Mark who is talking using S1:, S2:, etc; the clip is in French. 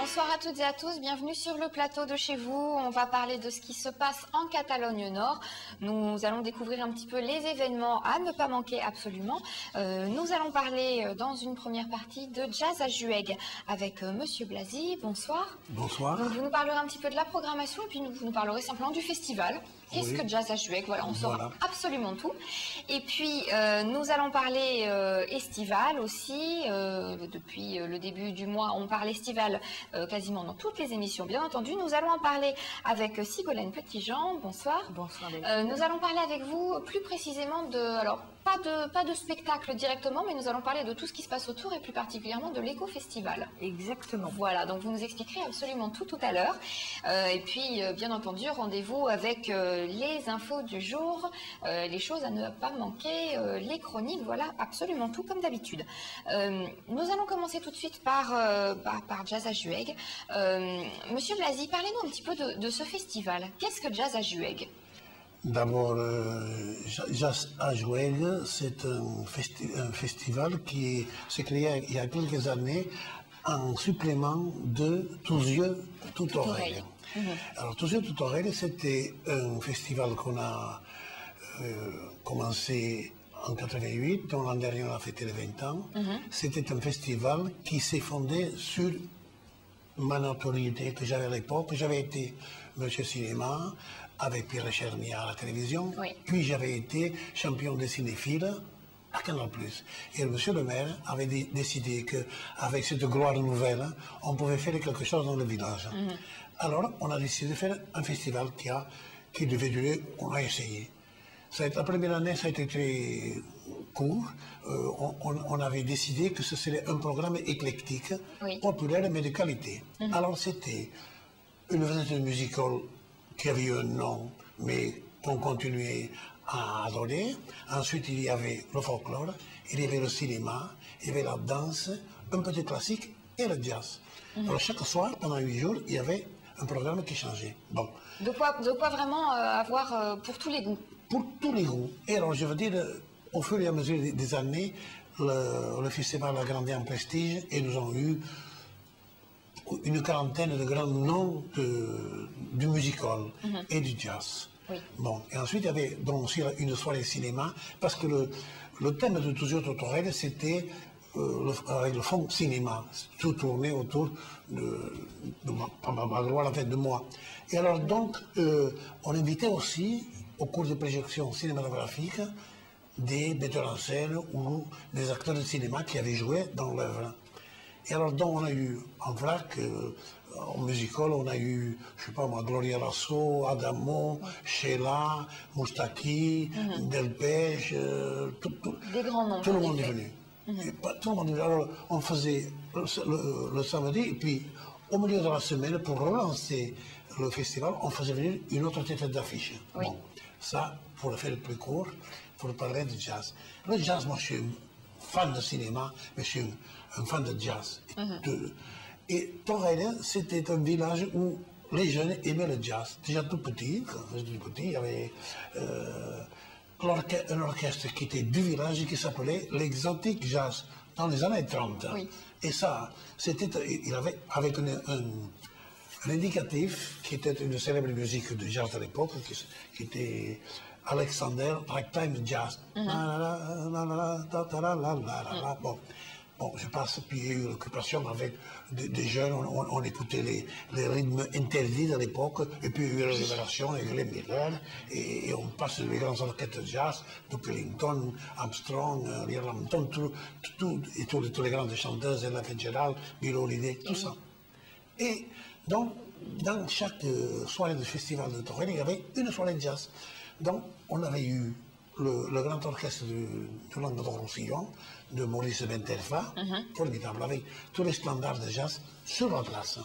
S1: Bonsoir à toutes et à tous, bienvenue sur le plateau de chez vous. On va parler de ce qui se passe en Catalogne Nord. Nous allons découvrir un petit peu les événements à ne pas manquer absolument. Nous allons parler dans une première partie de Jazz à Jueg avec Monsieur Blasi. Bonsoir.
S2: Bonsoir.
S1: Donc vous nous parlerez un petit peu de la programmation et puis vous nous parlerez simplement du festival. Qu'est-ce que Jazz à Jueg? Voilà, on saura absolument tout. Et puis nous allons parler estival aussi. Depuis le début du mois, on parle estival quasiment dans toutes les émissions, bien entendu. Nous allons en parler avec Sigolène Petitjean. Bonsoir.
S3: Bonsoir.
S1: Nous allons parler avec vous plus précisément de, alors pas de spectacle directement, mais nous allons parler de tout ce qui se passe autour et plus particulièrement de l'éco-festival.
S3: Exactement.
S1: Voilà, donc vous nous expliquerez absolument tout à l'heure. Et puis, bien entendu, rendez-vous avec les infos du jour, les choses à ne pas manquer, les chroniques, voilà, absolument tout comme d'habitude. Nous allons commencer tout de suite par Jazz à Jueg. Monsieur Blasi, parlez-nous un petit peu de ce festival. Qu'est-ce que Jazz à Jueg?
S2: D'abord, Jazz à Jueg, c'est un festival qui s'est créé il y a quelques années en supplément de Tous yeux, toute oreille. Alors, Tous yeux, toute oreille, c'était un festival qu'on a commencé en 88, dont l'an dernier on a fêté les 20 ans. C'était un festival qui s'est fondé sur ma notoriété que j'avais à l'époque. J'avais été Monsieur Cinéma avec Pierre Cherny à la télévision, puis j'avais été champion des cinéphiles à Canal+. Et Monsieur le maire avait décidé qu'avec cette gloire nouvelle, on pouvait faire quelque chose dans le village. Alors on a décidé de faire un festival qui devait durer, on a essayé. La première année, ça a été très court. On avait décidé que ce serait un programme éclectique, populaire mais de qualité. Alors c'était une vedette musicale qui avait eu un nom, mais qu'on continuait à adorer. Ensuite, il y avait le folklore, il y avait le cinéma, il y avait la danse, un petit classique et le jazz. Alors chaque soir, pendant 8 jours, il y avait un programme qui changeait. Bon.
S1: De quoi vraiment avoir pour tous les goûts.
S2: Pour tous les goûts. Et alors, je veux dire, au fur et à mesure des années, le festival a grandi en prestige et nous avons eu une quarantaine de grands noms du musical et du jazz. Bon, et ensuite, il y avait donc aussi une soirée cinéma, parce que le thème de Tous yeux, toute oreille, c'était avec le fond cinéma, tout tourné autour de ma gloire, en fait, de moi. Et alors, donc, on invitait aussi, au cours de projections cinématographiques, des metteurs en scène ou des acteurs de cinéma qui avaient joué dans l'œuvre. Et alors, donc, on a eu en vrac, en musical, on a eu, je sais pas moi, Gloria Lasso, Adamo, Sheila, Moustaki, Delpech,
S1: des grands noms.
S2: Tout le monde est venu. Tout le monde est venu. Alors, on faisait le samedi, et puis, au milieu de la semaine, pour relancer le festival, on faisait venir une autre tête d'affiche. Bon, ça, pour le faire le plus court, pour parler de jazz. Le jazz, moi, je suis fan de cinéma, mais je suis un fan de jazz. Et Torelle, c'était un village où les jeunes aimaient le jazz. Déjà tout petit, quand j'étais petit, il y avait un orchestre qui était du village qui s'appelait l'Exotic Jazz, dans les années 30. Et ça, il avait avec un indicatif qui était une célèbre musique de jazz de l'époque, qui était Alexander Ragtime Jazz. Bon, je passe, puis il y a eu l'occupation avec des jeunes, on écoutait les rythmes interdits de l'époque, et puis il y a eu la libération avec les Miller, et on passe les grands orchestres de jazz, Duke Ellington, Armstrong, Lee Lampton, et tous les grandes chanteuses, Ella Fitzgerald, Bill Holiday, tout ça. Et donc, dans chaque soirée de festival de Torelle, il y avait une soirée de jazz. Donc, on avait eu le grand orchestre du Languedoc-Roussillon, de Maurice Benterfa, formidable, avec tous les standards de jazz sur la place.